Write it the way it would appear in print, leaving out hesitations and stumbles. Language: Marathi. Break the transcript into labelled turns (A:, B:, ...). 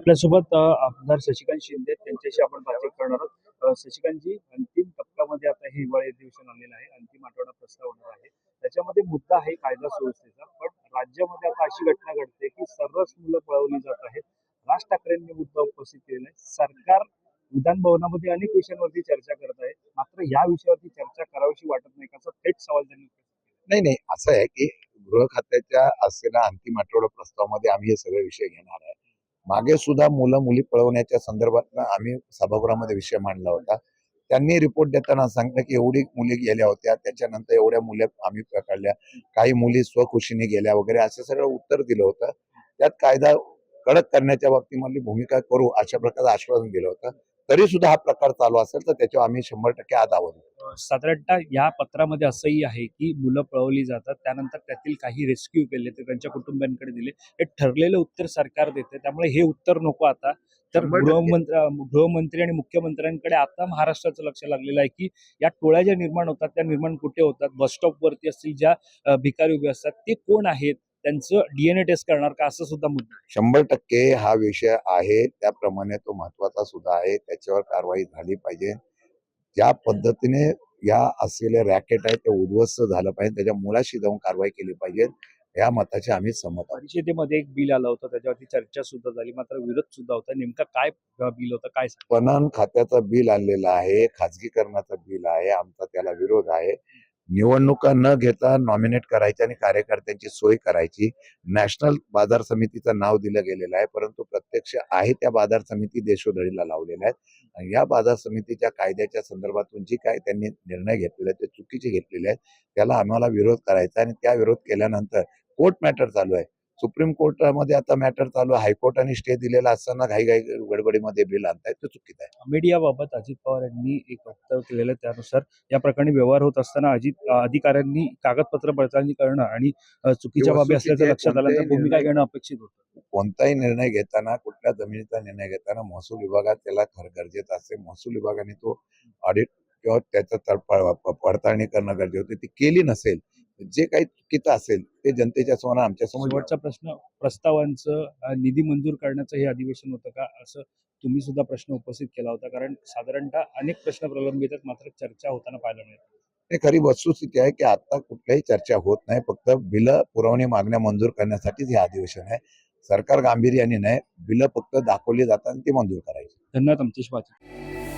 A: आपल्यासोबत आमदार शशिकांत शिंदे त्यांच्याशी आपण बातचीत करणार आहोत. शशिकांतजी, अंतिम टप्प्यामध्ये आता हे हिवाळी अधिवेशन आलेलं आहे. अंतिम आठवडा प्रस्ताव होणार आहे. त्याच्यामध्ये मुद्दा आहे कायदा सुव्यवस्थेचा. पण राज्यामध्ये आता अशी घटना घडते की सर्वच मुलं पळवली जात आहेत. राज ठाकरेंनी मुद्दा उपस्थित केलेला आहे. सरकार विधान भवनामध्ये अनेक विषयांवरती चर्चा करत आहे, मात्र या विषयावरती चर्चा करावीशी वाटत नाही का, असा थेट सवाल त्यांनी उपस्थित केला.
B: नाही नाही, असं आहे की गृह खात्याच्या असलेल्या अंतिम आठवडा प्रस्तावामध्ये आम्ही हे सगळे विषय घेणार आहे. मागे सुद्धा मुलं मुली पळवण्याच्या संदर्भात आम्ही सभागृहामध्ये विषय मांडला होता. त्यांनी रिपोर्ट देताना सांगितलं की एवढी मुली गेल्या होत्या, त्याच्यानंतर एवढ्या मुली आम्ही पकडल्या, काही मुली स्वखुशीने गेल्या वगैरे असं सगळं उत्तर दिलं होतं. त्यात कायदा कडक करण्याच्या बाबतीमधली भूमिका करू अशा प्रकारचं आश्वासन दिलं होतं. तरी सुद्धा हा प्रकार चालू असेल तर त्याच्यावर आम्ही 100% आज आहोत.
A: साधारणतः या पत्रामध्ये असंही आहे की मुलं पळवली जातात, त्यानंतर त्यातील काही रेस्क्यू केले तर त्यांच्या कुटुंबियांकडे दिले. हे ठरलेलं उत्तर सरकार देते, त्यामुळे हे उत्तर नको आता. तर
B: 100%
A: गृहमंत्री आणि मुख्यमंत्र्यांकडे आता महाराष्ट्राचं लक्ष लागलेलं आहे की या टोळ्या ज्या निर्माण होतात त्या निर्माण कुठे होतात, बसस्टॉप वरती असतील ज्या भिकारी उभे असतात ते कोण आहेत, त्यांचं DNA टेस्ट करणार का, असं सुद्धा मुद्दा आहे.
B: 100% हा विषय आहे. त्याप्रमाणे तो महत्वाचा सुद्धा आहे. त्याच्यावर कारवाई झाली पाहिजे. ज्या पद्धतीने या असलेले रॅकेट आहे ते उद्ध्वस्त झालं पाहिजे, त्याच्या मुळाशी जाऊन कारवाई केली पाहिजे, या मताचे आम्ही सहमत आहोत.
A: परिषदेमध्ये एक बिल आलं होतं, त्याच्यावरती चर्चा सुद्धा झाली, मात्र विरोध सुद्धा होता. नेमका काय बिल होतं, काय सांगा?
B: पणन खात्याचं बिल आणलेलं आहे, खाजगीकरणाचं बिल आहे, आमचा त्याला विरोध आहे. निवडणुका न घेता नॉमिनेट करायची आणि कार्यकर्त्यांची सोय करायची. नॅशनल बाजार समितीचं नाव दिलं गेलेलं आहे, परंतु प्रत्यक्ष आहे त्या बाजार समिती देशोधडीला लावलेल्या आहेत. आणि या बाजार समितीच्या कायद्याच्या संदर्भातून जी काय त्यांनी निर्णय घेतलेले आहेत ते चुकीचे घेतलेले आहेत. त्याला आम्हाला विरोध करायचा आणि त्या विरोध केल्यानंतर कोर्ट मॅटर चालू आहे. सुप्रीम कोर्टामध्ये आता मॅटर चालू आहे. हायकोर्टाने स्टे दिलेला असताना घाई गडबडीमध्ये बिल आणतायत, ते चुकीचं आहे.
A: मीडियाबाबत अजित पवार यांनी एक वक्तव्य केलेलं, त्यानुसार या प्रकरणी व्यवहार होत असताना अधिकाऱ्यांनी कागदपत्र पडताळणी करणं आणि चुकीच्या बाबी असल्याचं लक्षात आल्यानंतर भूमिका घेणं अपेक्षित होतं.
B: कोणताही निर्णय घेताना, कुठल्या जमिनीचा निर्णय घेताना महसूल विभागात त्याला गरजेचं असते. महसूल विभागाने तो ऑडिट किंवा त्याचं पडताळणी करणं गरजेचं होते. ती केली नसेल, जे काही चुकीचं असेल ते जनतेच्या समोर आमच्या समोर.
A: शेवटचा प्रश्न, प्रस्तावांचं निधी मंजूर करण्याचं हे अधिवेशन होतं का, असं तुम्ही सुद्धा प्रश्न उपस्थित केला होता? कारण साधारणतः अनेक प्रश्न प्रलंबित आहेत, मात्र चर्चा होताना पाहायला मिळत.
B: हे खरी वस्तुस्थिती आहे की आता कुठल्याही चर्चा होत नाही. फक्त बिलं पुरवणी मागण्या मंजूर करण्यासाठीच हे अधिवेशन आहे. सरकार गांभीर्याने नाही, बिलं फक्त दाखवली जातात आणि ती मंजूर करायची.
A: धन्यवाद. आमच्याशी बातचीत